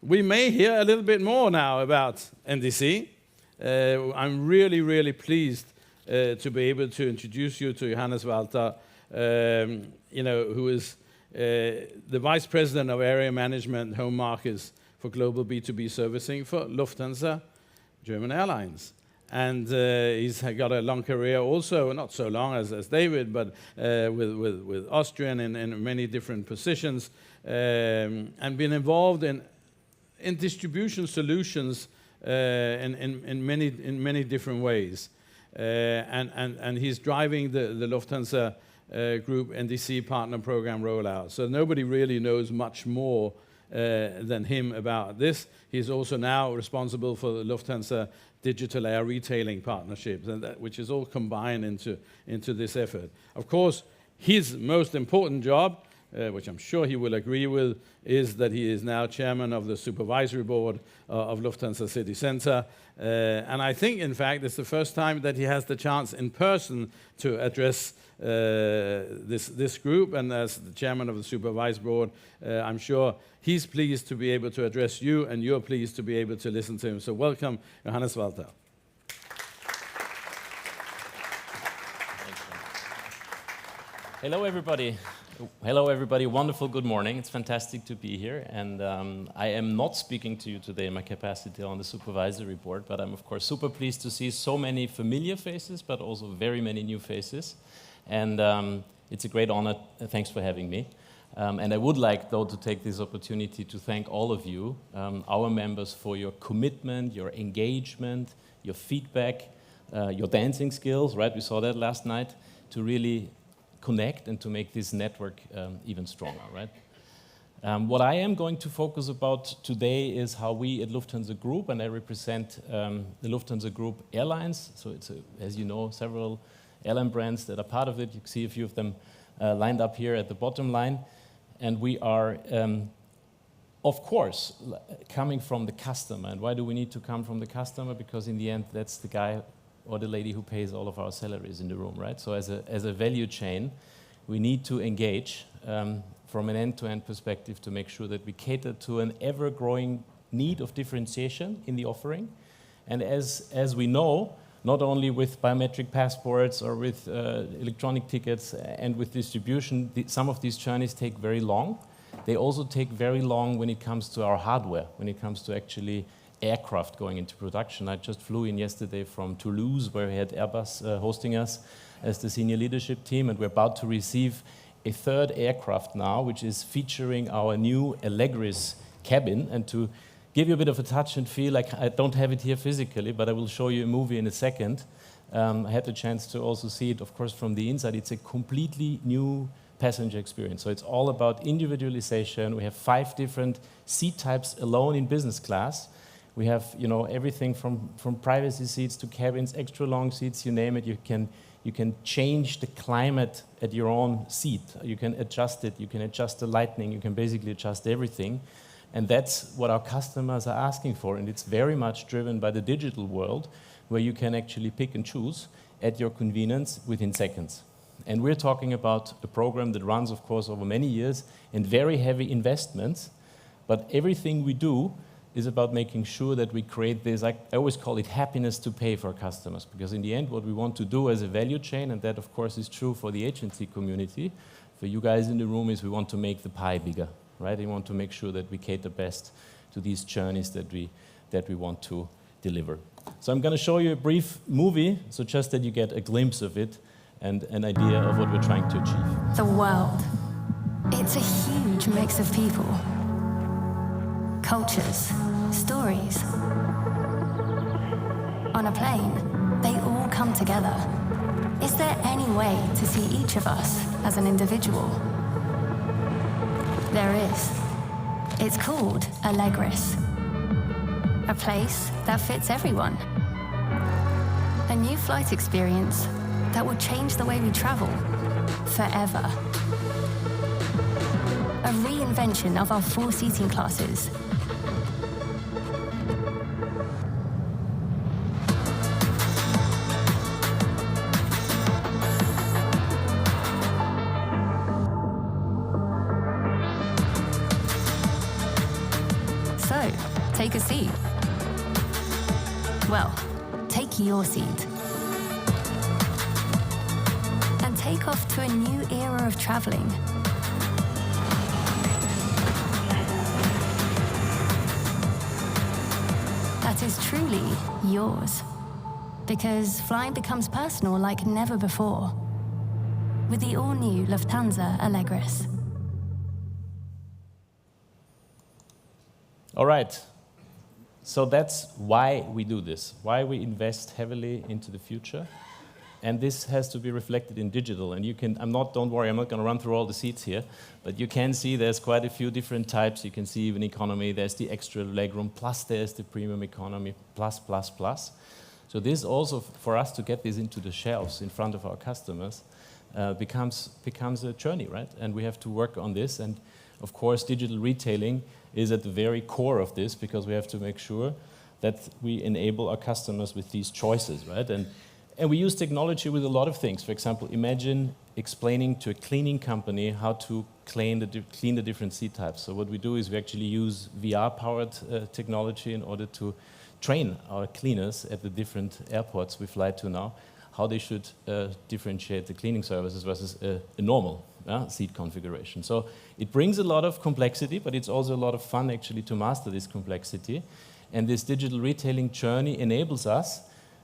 we may hear a little bit more now about NDC. I'm really, really pleased to be able to introduce you to Johannes Walter, who is the Vice President of Area Management Home Markets for Global B2B Servicing for Lufthansa, German Airlines. And he's got a long career also, not so long as David, but with Austrian in many different positions, and been involved in distribution solutions in many different ways. And he's driving the Lufthansa Group NDC Partner Program rollout. So nobody really knows much more than him about this. He's also now responsible for the Lufthansa Digital Air Retailing Partnerships, and which is all combined into this effort. Of course, his most important job, which I'm sure he will agree with, is that he is now chairman of the supervisory board of Lufthansa City Center. And I think, in fact, it's the first time that he has the chance in person to address this group. And as the chairman of the supervisory board, I'm sure he's pleased to be able to address you, and you're pleased to be able to listen to him. So welcome, Johannes Walter. Hello, everybody. Hello, everybody. Wonderful good morning. It's fantastic to be here. And I am not speaking to you today in my capacity on the supervisory board, but I'm, of course, super pleased to see so many familiar faces, but also very many new faces. And it's a great honor. Thanks for having me. And I would like, though, to take this opportunity to thank all of you, our members, for your commitment, your engagement, your feedback, your dancing skills, right? We saw that last night, to really connect and to make this network even stronger, right? What I am going to focus about today is how we at Lufthansa Group, and I represent the Lufthansa Group Airlines, so it's, as you know, several airline brands that are part of it. You can see a few of them lined up here at the bottom line. And we are, of course, coming from the customer. And why do we need to come from the customer? Because in the end, that's the guy or the lady who pays all of our salaries in the room, right? So as a value chain, we need to engage from an end-to-end perspective to make sure that we cater to an ever-growing need of differentiation in the offering. And as we know, not only with biometric passports or with electronic tickets and with distribution, some of these journeys take very long. They also take very long when it comes to our hardware, when it comes to actually aircraft going into production. I just flew in yesterday from Toulouse, where we had Airbus hosting us as the senior leadership team, and we're about to receive a third aircraft now, which is featuring our new Allegris cabin. And to give you a bit of a touch and feel, like I don't have it here physically, but I will show you a movie in a second. I had the chance to also see it, of course, from the inside. It's a completely new passenger experience. So it's all about individualization. We have 5 different seat types alone in business class. We have, everything from privacy seats to cabins, extra long seats, you name it. You can change the climate at your own seat. You can adjust it. You can adjust the lighting. You can basically adjust everything. And that's what our customers are asking for. And it's very much driven by the digital world, where you can actually pick and choose at your convenience within seconds. And we're talking about a program that runs, of course, over many years and very heavy investments. But everything we do is about making sure that we create this, I always call it happiness to pay for our customers. Because in the end, what we want to do as a value chain, and that, of course, is true for the agency community, for you guys in the room, is we want to make the pie bigger. Right? We want to make sure that we cater best to these journeys that we want to deliver. So I'm going to show you a brief movie, so just that you get a glimpse of it and an idea of what we're trying to achieve. The world. It's a huge mix of people, cultures, stories. On a plane, they all come together. Is there any way to see each of us as an individual? There is. It's called Allegris. A place that fits everyone. A new flight experience that will change the way we travel forever. A reinvention of our 4 seating classes. So, take a seat. Well, take your seat. And take off to a new era of traveling. That is truly yours. Because flying becomes personal like never before. With the all-new Lufthansa Allegris. All right. So that's why we do this, why we invest heavily into the future. And this has to be reflected in digital. And you can, don't worry, I'm not going to run through all the seats here, but you can see there's quite a few different types. You can see even economy, there's the extra legroom, plus there's the premium economy, plus. So this also, for us to get this into the shelves in front of our customers, becomes a journey, right? And we have to work on this. And of course, digital retailing is at the very core of this, because we have to make sure that we enable our customers with these choices, right? And we use technology with a lot of things. For example, imagine explaining to a cleaning company how to clean the different seat types. So what we do is we actually use VR-powered technology in order to train our cleaners at the different airports we fly to now, how they should differentiate the cleaning services versus a normal seat configuration. So it brings a lot of complexity, but it's also a lot of fun actually to master this complexity. And this digital retailing journey enables us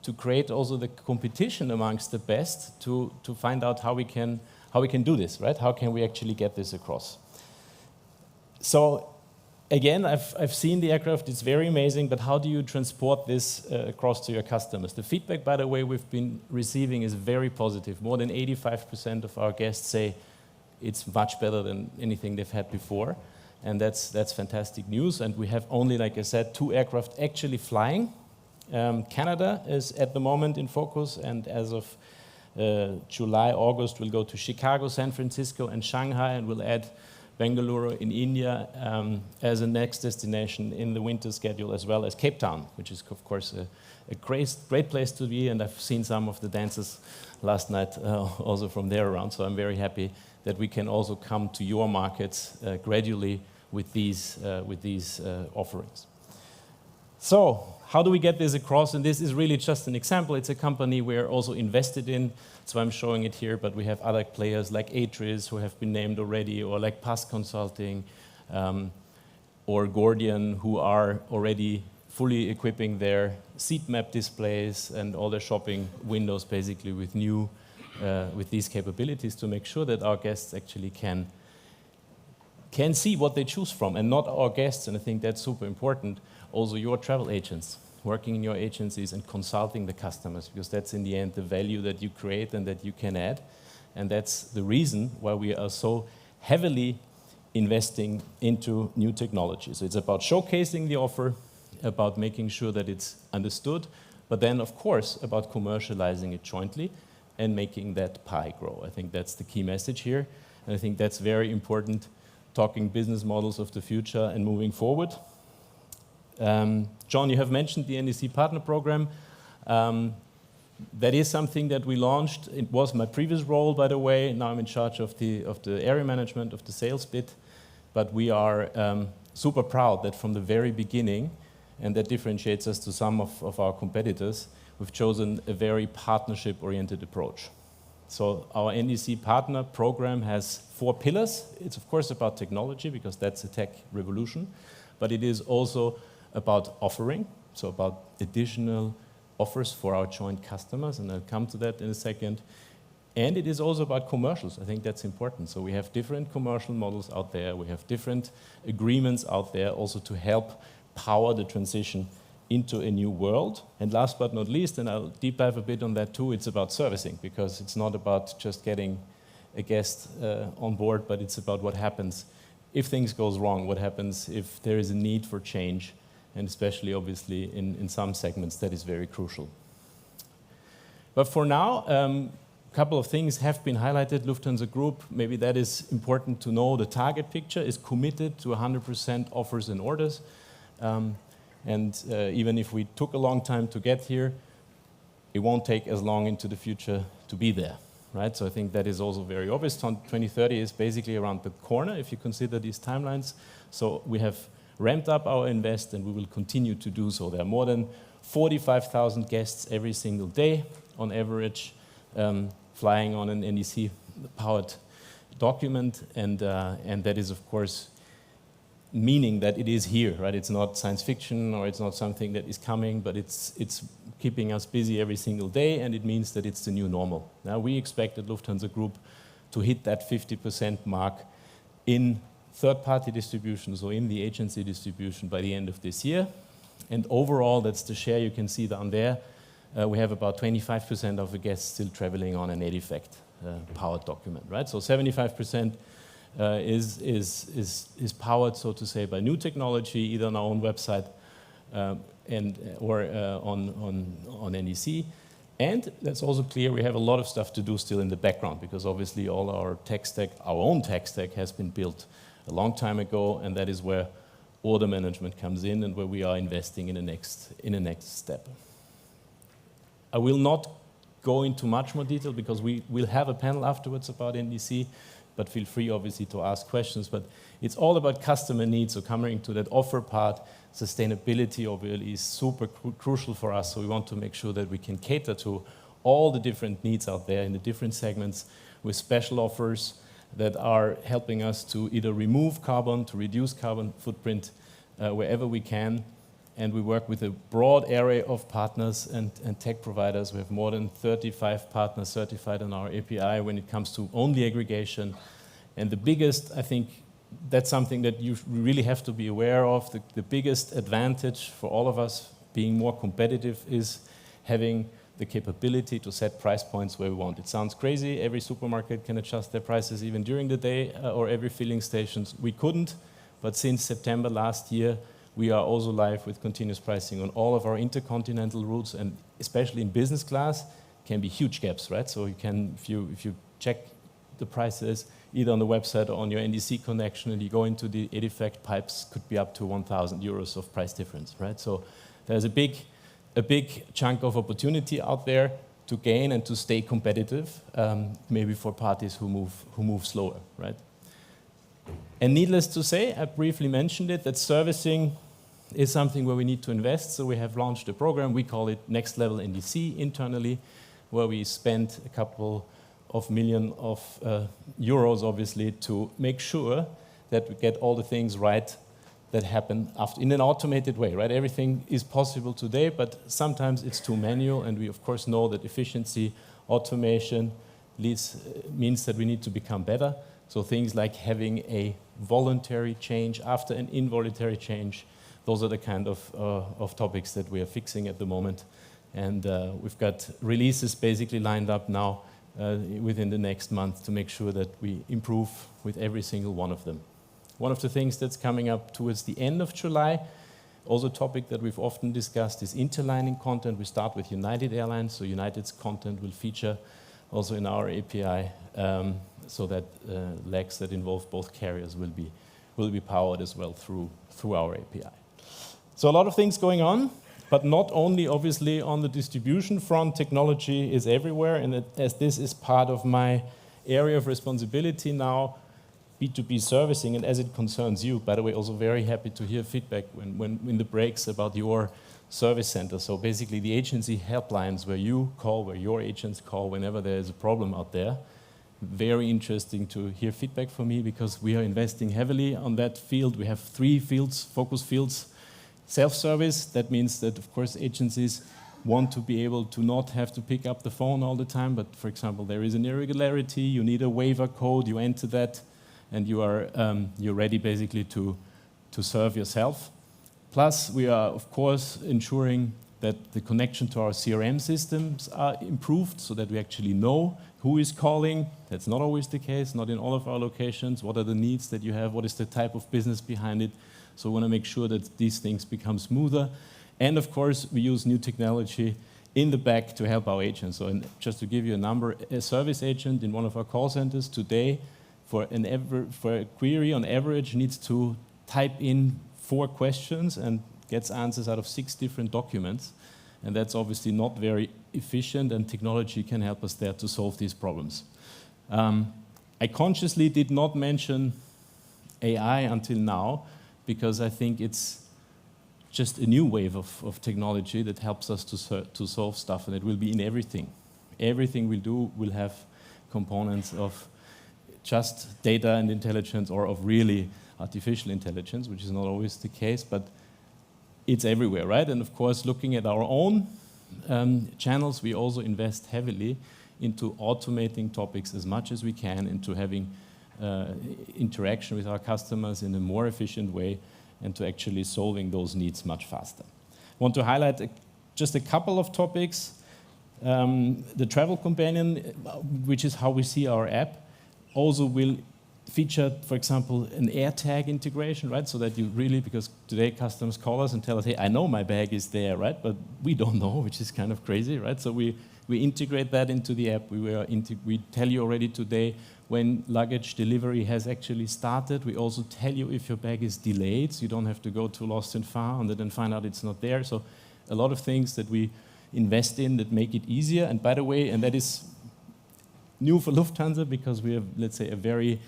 to create also the competition amongst the best to find out how we can do this, right? How can we actually get this across? So again, I've seen the aircraft, it's very amazing, but how do you transport this across to your customers? The feedback, by the way, we've been receiving is very positive. More than 85% of our guests say it's much better than anything they've had before. And that's fantastic news. And we have only, like I said, 2 aircraft actually flying. Canada is at the moment in focus, and as of July, August, we'll go to Chicago, San Francisco, and Shanghai, and we'll add Bangalore in India as a next destination in the winter schedule, as well as Cape Town, which is, of course, a great place to be, and I've seen some of the dancers last night also from there around, so I'm very happy that we can also come to your markets gradually with these offerings. So, how do we get this across? And this is really just an example. It's a company we're also invested in, so I'm showing it here, but we have other players like Atris, who have been named already, or like Pass Consulting, or Gordian, who are already fully equipping their seat map displays and all their shopping windows basically with with these capabilities to make sure that our guests actually can see what they choose from, and not our guests, and I think that's super important, also your travel agents, working in your agencies and consulting the customers, because that's in the end the value that you create and that you can add. And that's the reason why we are so heavily investing into new technology. So it's about showcasing the offer, about making sure that it's understood, but then of course about commercializing it jointly and making that pie grow. I think that's the key message here, and I think that's very important, talking business models of the future and moving forward. John, you have mentioned the NDC Partner Program. That is something that we launched. It was my previous role, by the way. Now I'm in charge of the area management, of the sales bit. But we are super proud that from the very beginning, and that differentiates us to some of our competitors, we've chosen a very partnership-oriented approach. So our NDC Partner Program has 4 pillars. It's of course about technology, because that's a tech revolution, but it is also about offering, so about additional offers for our joint customers, and I'll come to that in a second. And it is also about commercials. I think that's important. So we have different commercial models out there. We have different agreements out there also to help power the transition into a new world. And last but not least, and I'll deep dive a bit on that too, it's about servicing, because it's not about just getting a guest on board, but it's about what happens if things goes wrong, what happens if there is a need for change, and especially, obviously, in some segments, that is very crucial. But for now, a couple of things have been highlighted. Lufthansa Group, maybe that is important to know. The target picture is committed to 100% offers and orders. Even if we took a long time to get here, it won't take as long into the future to be there, right? So I think that is also very obvious. 2030 is basically around the corner if you consider these timelines. So we have ramped up our invest, and we will continue to do so. There are more than 45,000 guests every single day, on average, flying on an NDC-powered document, and that is, of course, meaning that it is here, right? It's not science fiction, or it's not something that is coming, but it's keeping us busy every single day, and it means that it's the new normal. Now, we expect at Lufthansa Group to hit that 50% mark in third-party distribution, so in the agency distribution, by the end of this year. And overall, that's the share you can see down there. We have about 25% of the guests still traveling on an EDIFACT powered document, right? So 75% is powered, so to say, by new technology, either on our own website or on NDC. And that's also clear, we have a lot of stuff to do still in the background, because obviously all our tech stack, our own tech stack, has been built a long time ago, and that is where order management comes in and where we are investing in the next step. I will not go into much more detail because we will have a panel afterwards about NDC, but feel free, obviously, to ask questions. But it's all about customer needs, so coming to that offer part, sustainability obviously is super crucial for us, so we want to make sure that we can cater to all the different needs out there in the different segments with special offers that are helping us to either remove carbon, to reduce carbon footprint wherever we can. And we work with a broad area of partners and tech providers. We have more than 35 partners certified on our API when it comes to only aggregation. And the biggest, I think, that's something that you really have to be aware of. The biggest advantage for all of us being more competitive is having the capability to set price points where we want. It sounds crazy. Every supermarket can adjust their prices even during the day, or every filling stations. We couldn't, but since September last year, we are also live with continuous pricing on all of our intercontinental routes, and especially in business class, can be huge gaps, right? So you can, if you check the prices, either on the website or on your NDC connection, and you go into the EDIFACT pipes, could be up to 1,000 euros of price difference, right? So there's a big chunk of opportunity out there to gain and to stay competitive, maybe for parties who move slower, right? And needless to say, I briefly mentioned it, that servicing is something where we need to invest. So we have launched a program, we call it Next Level NDC internally, where we spent a couple of million of euros, obviously, to make sure that we get all the things right that happen after, in an automated way, right? Everything is possible today, but sometimes it's too manual, and we, of course, know that efficiency, automation means that we need to become better. So things like having a voluntary change after an involuntary change, those are the kind of topics that we are fixing at the moment. And we've got releases basically lined up now within the next month to make sure that we improve with every single one of them. One of the things that's coming up towards the end of July, also a topic that we've often discussed, is interlining content. We start with United Airlines, so United's content will feature also in our API, so that legs that involve both carriers will be powered as well through our API. So a lot of things going on, but not only obviously on the distribution front. Technology is everywhere, and as this is part of my area of responsibility now, B2B servicing, and as it concerns you, by the way, also very happy to hear feedback when in the breaks about your service center. So basically the agency helplines where you call, where your agents call whenever there is a problem out there. Very interesting to hear feedback from me, because we are investing heavily on that field. We have 3 fields, focus fields. Self-service, that means that, of course, agencies want to be able to not have to pick up the phone all the time, but, for example, there is an irregularity, you need a waiver code, you enter that, and you're ready basically to serve yourself. Plus, we are, of course, ensuring that the connection to our CRM systems are improved so that we actually know who is calling. That's not always the case, not in all of our locations. What are the needs that you have? What is the type of business behind it? So we want to make sure that these things become smoother. And of course, we use new technology in the back to help our agents. So just to give you a number, a service agent in one of our call centers today, for a query on average, needs to type in 4 questions and gets answers out of 6 different documents. And that's obviously not very efficient, and technology can help us there to solve these problems. I consciously did not mention AI until now, because I think it's just a new wave of technology that helps us to solve stuff, and it will be in everything. Everything we'll do will have components of just data and intelligence, or of really artificial intelligence, which is not always the case, but it's everywhere, right? And of course, looking at our own channels, we also invest heavily into automating topics as much as we can, into having interaction with our customers in a more efficient way, and to actually solving those needs much faster. I want to highlight just a couple of topics. The Travel Companion, which is how we see our app, also will feature, for example, an AirTag integration, right? So that you really, because today customers call us and tell us, hey, I know my bag is there, right? But we don't know, which is kind of crazy, right? So we integrate that into the app. We tell you already today when luggage delivery has actually started. We also tell you if your bag is delayed, so you don't have to go to Lost and Found and then find out it's not there. So a lot of things that we invest in that make it easier. And by the way, and that is new for Lufthansa, because we have, let's say, a very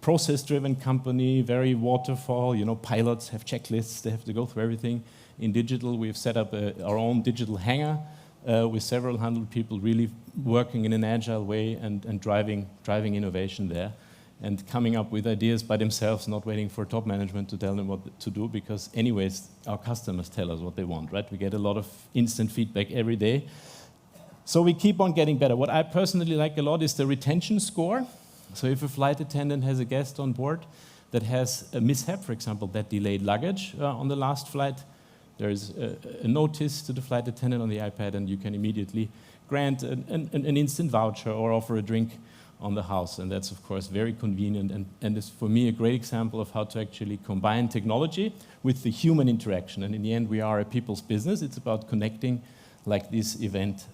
process-driven company, very waterfall. You know, pilots have checklists, they have to go through everything. In digital, we've set up our own digital hangar with several hundred people really working in an agile way and driving innovation there, and coming up with ideas by themselves, not waiting for top management to tell them what to do, because anyways, our customers tell us what they want, right? We get a lot of instant feedback every day. So we keep on getting better. What I personally like a lot is the retention score. So if a flight attendant has a guest on board that has a mishap, for example, that delayed luggage on the last flight, there is a notice to the flight attendant on the iPad, and you can immediately grant an instant voucher or offer a drink on the house. And that's, of course, very convenient, and is, for me, a great example of how to actually combine technology with the human interaction. And in the end, we are a people's business. It's about connecting, like this event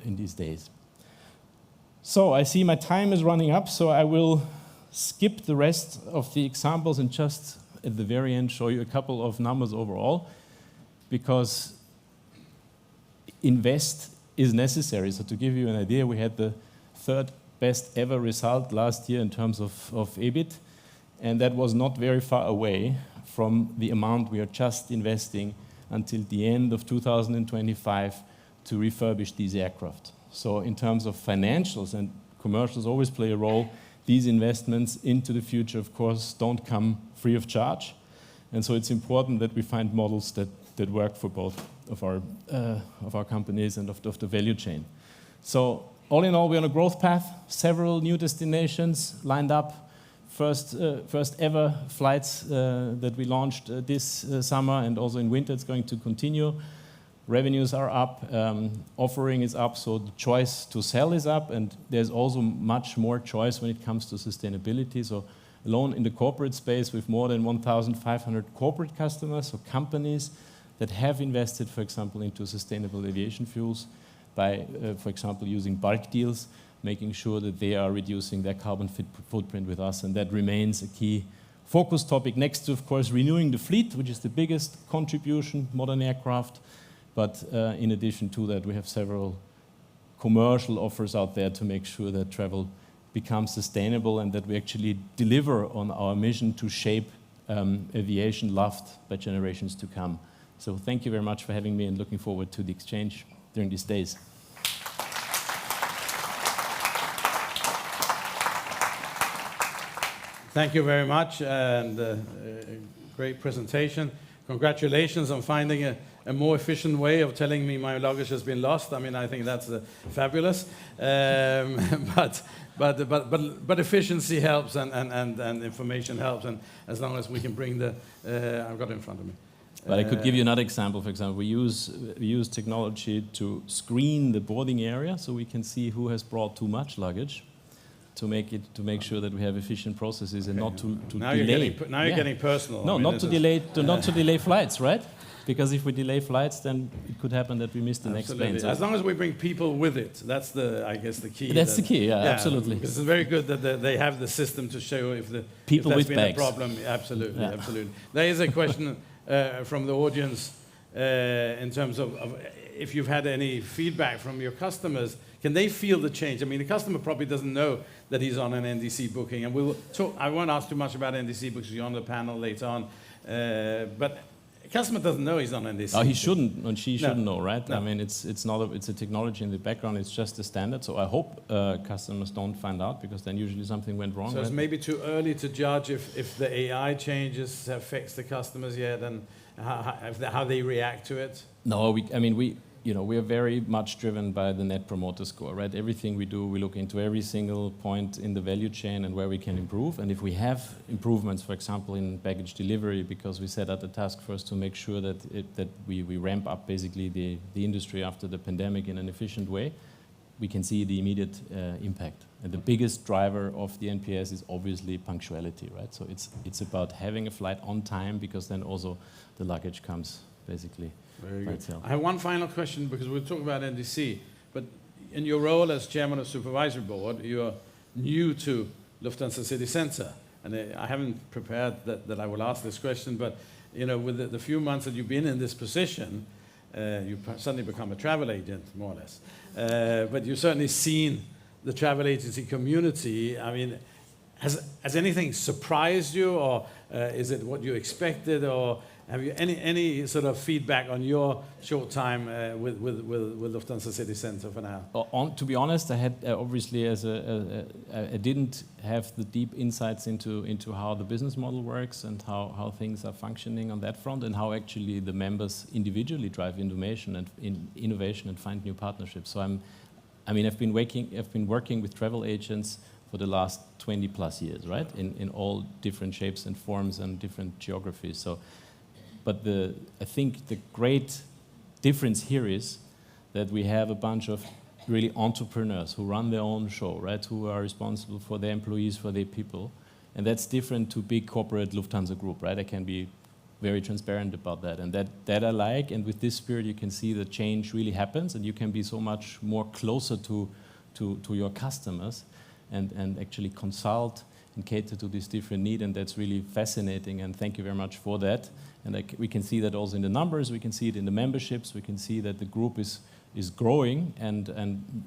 in these days. So I see my time is running up, so I will skip the rest of the examples and just at the very end show you a couple of numbers overall, because invest is necessary. So to give you an idea, we had the third best ever result last year in terms of EBIT, and that was not very far away from the amount we are just investing until the end of 2025 to refurbish these aircraft. So in terms of financials, and commercials always play a role, these investments into the future, of course, don't come free of charge. And so it's important that we find models that work for both of our companies and of the value chain. So all in all, we're on a growth path, several new destinations lined up, first ever flights that we launched this summer, and also in winter it's going to continue. Revenues are up, offering is up, so the choice to sell is up, and there's also much more choice when it comes to sustainability. So alone in the corporate space, with more than 1,500 corporate customers, so companies that have invested, for example, into sustainable aviation fuels by, for example, using bulk deals, making sure that they are reducing their carbon footprint with us, and that remains a key focus topic, next to, of course, renewing the fleet, which is the biggest contribution, modern aircraft. But in addition to that, we have several commercial offers out there to make sure that travel becomes sustainable and that we actually deliver on our mission to shape aviation loved by generations to come. So thank you very much for having me, and looking forward to the exchange during these days. Thank you very much, and great presentation. Congratulations on finding a more efficient way of telling me my luggage has been lost. I mean, I think that's fabulous. But efficiency helps, and information helps, and as long as we can bring I've got it in front of me. But I could give you another example. For example, we use technology to screen the boarding area, so we can see who has brought too much luggage, to make sure that we have efficient processes, and not to delay. You're getting personal. No, I mean, not to delay flights, right? Because if we delay flights, then it could happen that we miss the next plane. So as long as we bring people with it, that's I guess the key. That's the key, yeah, absolutely. Because it's very good that they have the system to show if people if with been bags. A problem. Absolutely, yeah. Absolutely. There is a question from the audience in terms of if you've had any feedback from your customers. Can they feel the change? I mean, the customer probably doesn't know that he's on an NDC booking, and we will talk. I won't ask too much about NDC because you're on the panel later on. But a customer doesn't know he's on NDC. Oh, he shouldn't, and she shouldn't know, right? No. I mean, it's not it's a technology in the background. It's just a standard. So I hope customers don't find out, because then usually something went wrong. So it's maybe too early to judge if the AI changes affects the customers yet, and how they react to it. No, we are very much driven by the Net Promoter Score, right? Everything we do, we look into every single point in the value chain and where we can improve. And if we have improvements, for example, in baggage delivery, because we set out a task force to make sure that we ramp up basically the industry after the pandemic in an efficient way, we can see the immediate impact. And the biggest driver of the NPS is obviously punctuality, right? So it's about having a flight on time, because then also the luggage comes basically. Very good. I have one final question, because we'll talk about NDC, but in your role as chairman of supervisory board, you're new to Lufthansa City Center, and I haven't prepared that I will ask this question, but with the few months that you've been in this position, you've suddenly become a travel agent, more or less. But you've certainly seen the travel agency community. I mean, has anything surprised you, or is it what you expected, or have you any sort of feedback on your short time with Lufthansa City Center for now? To be honest, I had obviously I didn't have the deep insights into how the business model works and how things are functioning on that front, and how actually the members individually drive innovation and find new partnerships. So I've been working with travel agents for the last 20 plus years, right? In all different shapes and forms and different geographies. So. But I think the great difference here is that we have a bunch of really entrepreneurs who run their own show, right? Who are responsible for their employees, for their people. And that's different to big corporate Lufthansa Group, right? I can be very transparent about that. And that I like. And with this spirit, you can see the change really happens, and you can be so much more closer to your customers and actually consult and cater to this different need. And that's really fascinating. And thank you very much for that. And we can see that also in the numbers, we can see it in the memberships, we can see that the group is growing, and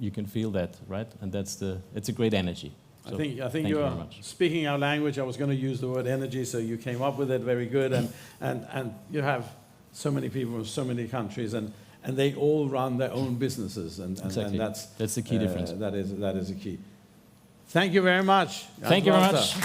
you can feel that, right? And it's a great energy. So I think you are speaking our language. I was going to use the word energy, so you came up with it very good. And you have so many people from so many countries, and they all run their own businesses, and exactly. And that's the key difference. That is a key. Thank you very much. Thank you very much.